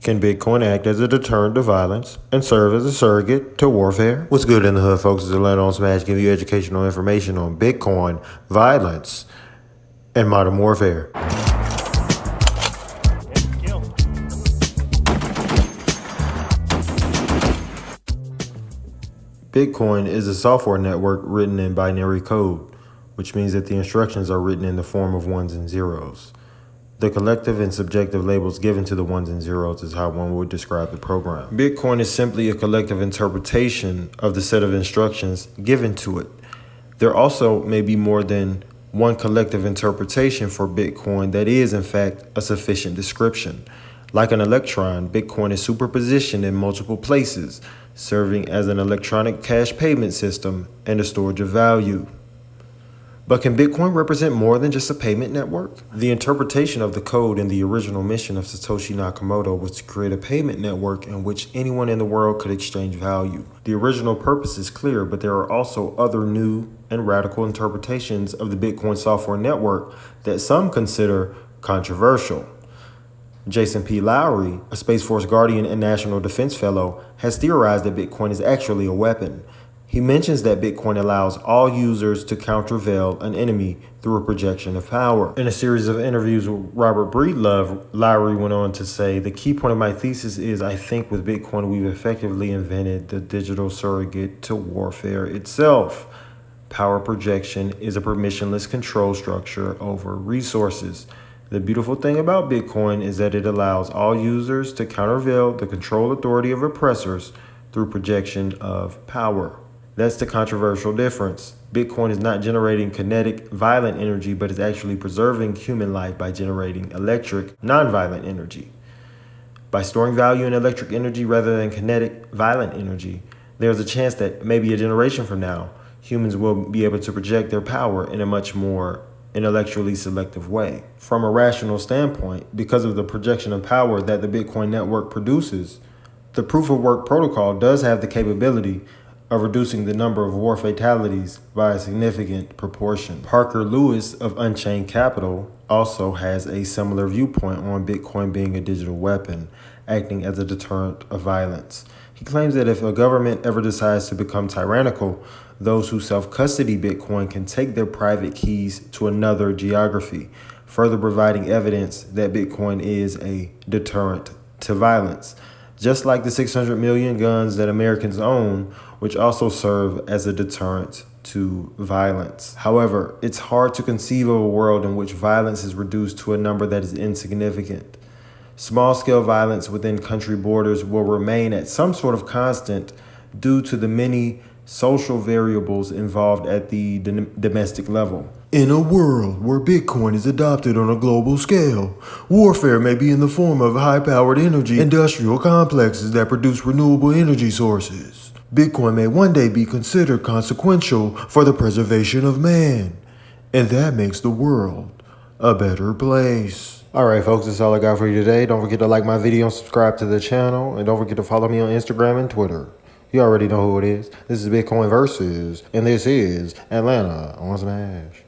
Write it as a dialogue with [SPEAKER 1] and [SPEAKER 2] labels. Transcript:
[SPEAKER 1] Can Bitcoin act as a deterrent to violence and serve as a surrogate to warfare? What's good in the hood, folks? Is Atlanta on Smash giving you educational information on Bitcoin, violence, and modern warfare. Bitcoin is a software network written in binary code, which means that the instructions are written in the form of ones and zeros. The collective and subjective labels given to the ones and zeros is how one would describe the program. Bitcoin is simply a collective interpretation of the set of instructions given to it. There also may be more than one collective interpretation for Bitcoin that is, in fact, a sufficient description. Like an electron, Bitcoin is superpositioned in multiple places, serving as an electronic cash payment system and a storage of value. But can Bitcoin represent more than just a payment network? The interpretation of the code in the original mission of Satoshi Nakamoto was to create a payment network in which anyone in the world could exchange value. The original purpose is clear, but there are also other new and radical interpretations of the Bitcoin software network that some consider controversial. Jason P. Lowry, a Space Force Guardian and National Defense Fellow, has theorized that Bitcoin is actually a weapon. He mentions that Bitcoin allows all users to countervail an enemy through a projection of power. In a series of interviews with Robert Breedlove, Lowry went on to say, "The key point of my thesis is I think with Bitcoin we've effectively invented the digital surrogate to warfare itself. Power projection is a permissionless control structure over resources. The beautiful thing about Bitcoin is that it allows all users to countervail the control authority of oppressors through projection of power." That's the controversial difference. Bitcoin is not generating kinetic, violent energy, but is actually preserving human life by generating electric, non-violent energy. By storing value in electric energy rather than kinetic, violent energy, there's a chance that maybe a generation from now, humans will be able to project their power in a much more intellectually selective way. From a rational standpoint, because of the projection of power that the Bitcoin network produces, the proof of work protocol does have the capability of reducing the number of war fatalities by a significant proportion. Parker Lewis of Unchained Capital also has a similar viewpoint on Bitcoin being a digital weapon, acting as a deterrent of violence. He claims that if a government ever decides to become tyrannical, those who self-custody Bitcoin can take their private keys to another geography, further providing evidence that Bitcoin is a deterrent to violence. Just like the 600 million guns that Americans own, which also serve as a deterrent to violence. However, it's hard to conceive of a world in which violence is reduced to a number that is insignificant. Small-scale violence within country borders will remain at some sort of constant due to the many social variables involved at the domestic level. In a world where Bitcoin is adopted on a global scale, warfare may be in the form of high-powered energy industrial complexes that produce renewable energy sources. Bitcoin may one day be considered consequential for the preservation of man, and that makes the world a better place. Alright folks, that's all I got for you today. Don't forget to like my video and subscribe to the channel, and don't forget to follow me on Instagram and Twitter. You already know who it is. This is Bitcoin Versus, and this is Atlanta on Smash.